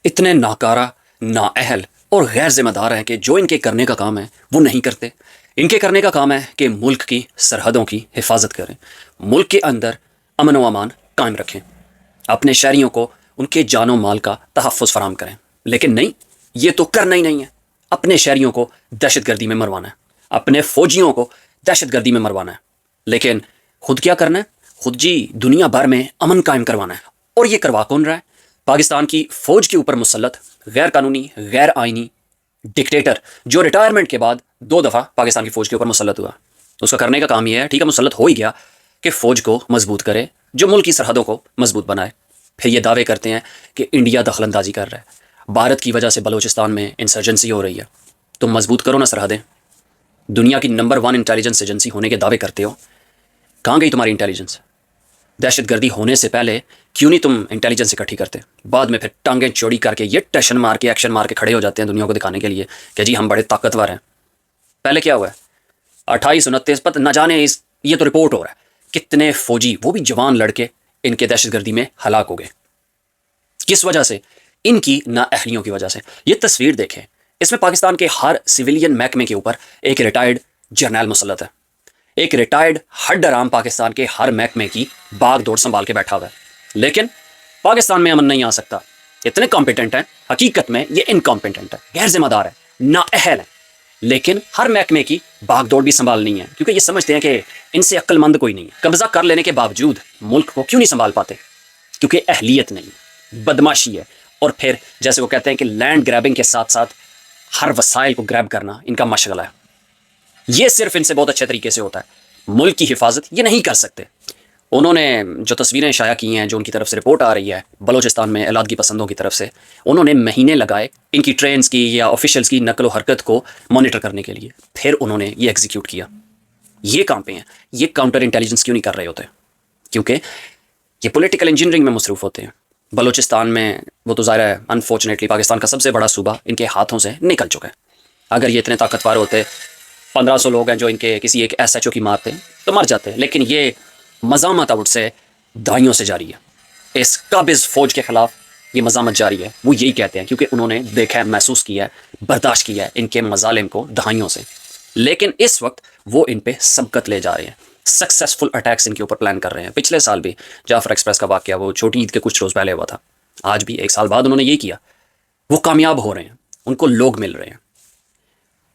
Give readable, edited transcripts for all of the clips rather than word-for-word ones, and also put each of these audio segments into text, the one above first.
اتنے ناکارہ، نااہل اور غیر ذمہ دار ہیں کہ جو ان کے کرنے کا کام ہے وہ نہیں کرتے۔ ان کے کرنے کا کام ہے کہ ملک کی سرحدوں کی حفاظت کریں، ملک کے اندر امن و امان قائم رکھیں، اپنے شہریوں کو ان کے جان و مال کا تحفظ فراہم کریں۔ لیکن نہیں، یہ تو کرنا ہی نہیں ہے۔ اپنے شہریوں کو دہشت گردی میں مروانا ہے، اپنے فوجیوں کو دہشت گردی میں مروانا ہے، لیکن خود کیا کرنا ہے؟ خود جی دنیا بھر میں امن قائم کروانا ہے۔ اور یہ کروا کون رہا ہے؟ پاکستان کی فوج کے اوپر مسلط غیر قانونی، غیر آئینی ڈکٹیٹر جو ریٹائرمنٹ کے بعد 2 دفعہ پاکستان کی فوج کے اوپر مسلط ہوا۔ اس کا کرنے کا کام یہ ہے، ٹھیک ہے مسلط ہو ہی گیا، کہ فوج کو مضبوط کرے، جو ملک کی سرحدوں کو مضبوط بنائے۔ پھر یہ دعوے کرتے ہیں کہ انڈیا دخل اندازی کر رہا ہے، بھارت کی وجہ سے بلوچستان میں انسرجنسی ہو رہی ہے۔ تم مضبوط کرو نا سرحدیں، دنیا کی نمبر 1 انٹیلیجنس ایجنسی ہونے کے دعوے کرتے ہو، کہاں گئی تمہاری انٹیلیجنس؟ دہشت گردی ہونے سے پہلے کیوں نہیں تم انٹیلیجنس اکٹھی کرتے؟ بعد میں پھر ٹانگیں چوڑی کر کے یہ ٹیشن مار کے ایکشن مار کے کھڑے ہو جاتے ہیں دنیا کو دکھانے کے لیے کہ جی ہم بڑے طاقتور ہیں۔ پہلے کیا ہوا ہے؟ 28 29 پتہ نہ جانے، یہ تو رپورٹ ہو رہا ہے کتنے فوجی، وہ بھی جوان لڑکے، ان کے دہشت گردی میں ہلاک ہو گئے۔ کس وجہ سے؟ ان کی نااہلیوں کی وجہ سے۔ یہ تصویر دیکھیں، اس میں پاکستان کے ہر سویلین محکمے کے اوپر ایک ریٹائرڈ جرنیل مسلط ہے، ایک ریٹائرڈ ہڈ ڈرام پاکستان کے ہر محکمے کی باغ دوڑ سنبھال کے بیٹھا ہوا ہے۔ لیکن پاکستان میں امن نہیں آ سکتا۔ اتنے کمپیٹنٹ ہیں، حقیقت میں یہ انکمپیٹنٹ ہے، غیر ذمہ دار ہے، نااہل ہے، لیکن ہر محکمے کی باغ دوڑ بھی سنبھالنی ہے، کیونکہ یہ سمجھتے ہیں کہ ان سے عقل مند کوئی نہیں ہے۔ قبضہ کر لینے کے باوجود ملک کو کیوں نہیں سنبھال پاتے؟ کیونکہ اہلیت نہیں ہے، بدماشی ہے، اور پھر جیسے وہ کہتے ہیں کہ لینڈ گریبنگ کے ساتھ ساتھ ہر وسائل کو گریب کرنا ان کا مشغلہ ہے۔ یہ صرف ان سے بہت اچھے طریقے سے ہوتا ہے، ملک کی حفاظت یہ نہیں کر سکتے۔ انہوں نے جو تصویریں شائع کی ہیں، جو ان کی طرف سے رپورٹ آ رہی ہے بلوچستان میں علیحدگی پسندوں کی طرف سے، انہوں نے مہینے لگائے ان کی ٹرینز کی یا آفیشلز کی نقل و حرکت کو مانیٹر کرنے کے لیے، پھر انہوں نے یہ ایگزیکیوٹ کیا۔ یہ کام پہ ہیں، یہ کاؤنٹر انٹیلیجنس کیوں نہیں کر رہے ہوتے؟ کیونکہ یہ پولیٹیکل انجینئرنگ میں مصروف ہوتے ہیں۔ بلوچستان میں وہ تو ظاہر ہے انفارچونیٹلی پاکستان کا سب سے بڑا صوبہ ان کے ہاتھوں سے نکل چکا ہے۔ اگر یہ اتنے طاقتور ہوتے، 1500 لوگ ہیں جو ان کے کسی ایک ایس ایچ او کی مارتے تو مر جاتے، لیکن یہ مزاحمت آؤٹ سے دہائیوں سے جاری ہے۔ اس قابض فوج کے خلاف یہ مزاحمت جاری ہے، وہ یہی کہتے ہیں کیونکہ انہوں نے دیکھا ہے، محسوس کیا ہے، برداشت کیا ہے ان کے مظالم کو دہائیوں سے۔ لیکن اس وقت وہ ان پہ سبقت لے جا رہے ہیں، سکسیسفل اٹیکس ان کے اوپر پلان کر رہے ہیں۔ پچھلے سال بھی جعفر ایکسپریس کا واقعہ وہ چھوٹی عید کے کچھ روز پہلے ہوا تھا، آج بھی 1 سال بعد انہوں نے یہ کیا۔ وہ کامیاب ہو رہے ہیں، ان کو لوگ مل رہے ہیں،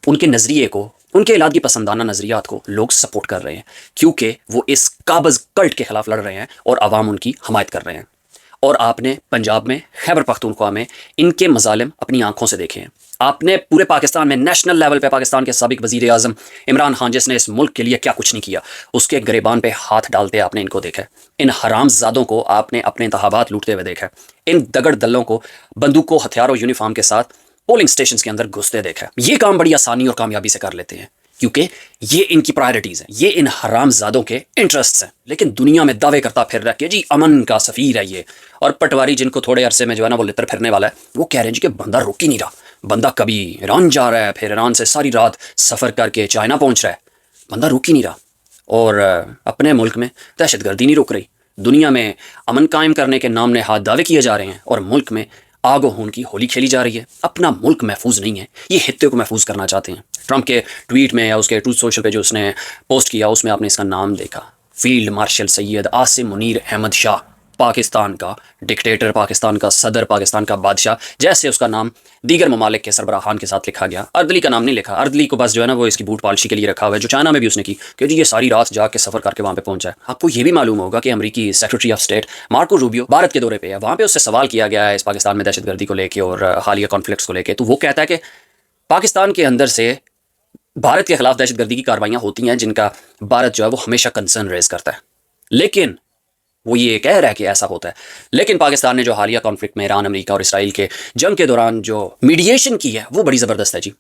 ان کے نظریے کو، ان کے علیحدگی پسندانہ نظریات کو لوگ سپورٹ کر رہے ہیں، کیونکہ وہ اس قابض کلٹ کے خلاف لڑ رہے ہیں اور عوام ان کی حمایت کر رہے ہیں۔ اور آپ نے پنجاب میں، خیبر پختونخوا میں ان کے مظالم اپنی آنکھوں سے دیکھے ہیں۔ آپ نے پورے پاکستان میں نیشنل لیول پہ پاکستان کے سابق وزیر اعظم عمران خان جس نے اس ملک کے لیے کیا کچھ نہیں کیا، اس کے گریبان پہ ہاتھ ڈالتے آپ نے ان کو دیکھا ہے۔ ان حرام زادوں کو آپ نے اپنے انتخابات لوٹتے ہوئے دیکھا ہے، ان دگڑ دلوں کو بندوقوں، ہتھیاروں، یونیفارم کے ساتھ پولنگ سٹیشنز کے اندر گھستے دیکھا ہے۔ یہ کام بڑی آسانی اور کامیابی سے کر لیتے ہیں، کیونکہ یہ ان کی پرائرٹیز ہیں، یہ ان حرام زادوں کے انٹرسٹس ہیں۔ لیکن دنیا میں دعوے کرتا پھر رہا کہ جی امن کا سفیر ہے یہ، اور پٹواری جن کو تھوڑے عرصے میں جو ہے نا وہ لتر پھرنے والا ہے، وہ کہہ رہے ہیں جی کہ بندہ رک ہی نہیں رہا، بندہ کبھی ایران جا رہا ہے، پھر ایران سے ساری رات سفر کر کے چائنا پہنچ رہا ہے، بندہ رک ہی نہیں رہا۔ اور اپنے ملک میں دہشت گردی نہیں رک رہی، دنیا میں امن قائم کرنے کے نام نہاد دعوے کیے جا رہے ہیں، اور ملک میں آگ و خون کی ہولی کھیلی جا رہی ہے۔ اپنا ملک محفوظ نہیں ہے، یہ خطے کو محفوظ کرنا چاہتے ہیں۔ ٹرمپ کے ٹویٹ میں یا اس کے ٹروتھ سوشل پہ جو اس نے پوسٹ کیا، اس میں آپ نے اس کا نام دیکھا، فیلڈ مارشل سید عاصم منیر احمد شاہ، پاکستان کا ڈکٹیٹر، پاکستان کا صدر، پاکستان کا بادشاہ، جیسے اس کا نام دیگر ممالک کے سربراہان کے ساتھ لکھا گیا۔ اردلی کا نام نہیں لکھا، اردلی کو بس جو ہے نا وہ اس کی بوٹ پالشی کے لیے رکھا ہوا ہے، جو چائنا میں بھی اس نے کی کہ جی یہ ساری رات جا کے سفر کر کے وہاں پہ پہنچا ہے۔ آپ کو یہ بھی معلوم ہوگا کہ امریکی secretary of state Marco Rubio Bharat کے دورے پہ ہے، وہاں پہ اس سے سوال کیا گیا ہے اس پاکستان میں دہشت گردی کو لے کے اور حالیہ کانفلکٹس کو لے کے، تو وہ کہتا ہے کہ پاکستان کے اندر سے بھارت کے خلاف دہشت گردی کی کاروائیاں ہوتی ہیں جن کا بھارت جو ہے وہ ہمیشہ کنسرن ریز کرتا ہے، لیکن وہ یہ کہہ رہا ہے کہ ایسا ہوتا ہے۔ لیکن پاکستان نے جو حالیہ کانفلکٹ میں ایران، امریکہ اور اسرائیل کے جنگ کے دوران جو میڈیشن کی ہے وہ بڑی زبردست ہے جی۔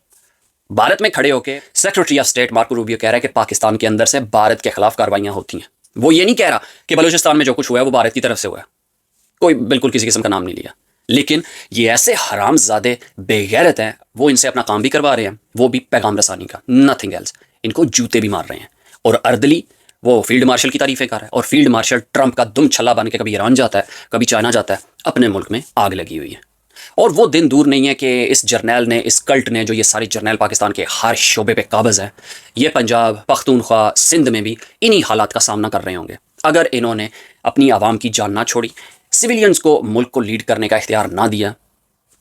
بھارت میں کھڑے ہو کے secretary of state Marco Rubio کہہ رہا ہے کہ پاکستان کے اندر سے بھارت کے خلاف کاروائیاں ہوتی ہیں۔ وہ یہ نہیں کہہ رہا کہ بلوچستان میں جو کچھ ہوا ہے وہ بھارت کی طرف سے ہوا ہے، کوئی بالکل کسی قسم کا نام نہیں لیا، لیکن یہ ایسے حرام زادے بے غیرت ہیں، وہ ان سے اپنا کام بھی کروا رہے ہیں، وہ بھی پیغام رسانی کا، نتھنگ ایلس، ان کو جوتے بھی مار رہے ہیں۔ اور اردلی وہ فیلڈ مارشل کی تعریفیں کر رہا ہے، اور فیلڈ مارشل ٹرمپ کا دم چھلا بن کے کبھی ایران جاتا ہے، کبھی چائنا جاتا ہے، اپنے ملک میں آگ لگی ہوئی ہے۔ اور وہ دن دور نہیں ہے کہ اس جرنیل نے، اس کلٹ نے، جو یہ سارے جرنیل پاکستان کے ہر شعبے پہ قابض ہیں، یہ پنجاب، پختونخوا، سندھ میں بھی انہی حالات کا سامنا کر رہے ہوں گے اگر انہوں نے اپنی عوام کی جان نہ چھوڑی، سویلینز کو ملک کو لیڈ کرنے کا اختیار نہ دیا،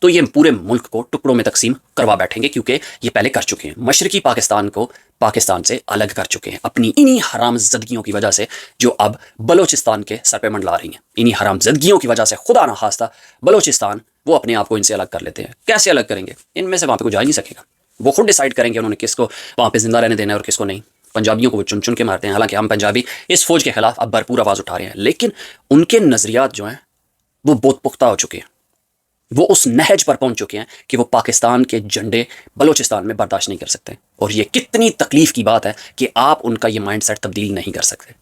تو یہ پورے ملک کو ٹکڑوں میں تقسیم کروا بیٹھیں گے، کیونکہ یہ پہلے کر چکے ہیں۔ مشرقی پاکستان کو پاکستان سے الگ کر چکے ہیں اپنی انہی حرام زدگیوں کی وجہ سے، جو اب بلوچستان کے سر پہ منڈلا رہی ہیں۔ انہی حرام زدگیوں کی وجہ سے خدا نہ خواستہ بلوچستان وہ اپنے آپ کو ان سے الگ کر لیتے ہیں۔ کیسے الگ کریں گے؟ ان میں سے وہاں پہ کوئی جا ہی نہیں سکے گا، وہ خود ڈیسائیڈ کریں گے انہوں نے کس کو وہاں پہ زندہ رہنے دینا ہے اور کس کو نہیں۔ پنجابیوں کو وہ چن چن کے مارتے ہیں، حالانکہ ہم پنجابی اس فوج کے خلاف اب بھرپور آواز اٹھا رہے ہیں، لیکن ان کے نظریات جو ہیں وہ بہت پختہ ہو چکے ہیں، وہ اس نہج پر پہنچ چکے ہیں کہ وہ پاکستان کے جھنڈے بلوچستان میں برداشت نہیں کر سکتے۔ اور یہ کتنی تکلیف کی بات ہے کہ آپ ان کا یہ مائنڈ سیٹ تبدیل نہیں کر سکتے،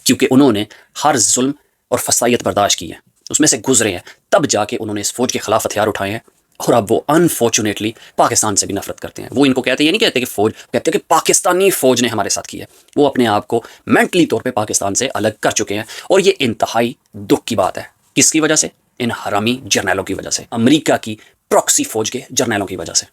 کیونکہ انہوں نے ہر ظلم اور فسائیت برداشت کی ہے، اس میں سے گزرے ہیں، تب جا کے انہوں نے اس فوج کے خلاف ہتھیار اٹھائے ہیں، اور اب وہ انفارچونیٹلی پاکستان سے بھی نفرت کرتے ہیں۔ وہ ان کو کہتے ہیں، یہ نہیں کہتے کہ فوج، کہتے ہیں کہ پاکستانی فوج نے ہمارے ساتھ کیا ہے۔ وہ اپنے آپ کو مینٹلی طور پہ پاکستان سے الگ کر چکے ہیں، اور یہ انتہائی دکھ کی بات ہے۔ کس کی وجہ سے؟ ان حرامی جرنیلوں کی وجہ سے، امریکہ کی پراکسی فوج کے جرنیلوں کی وجہ سے۔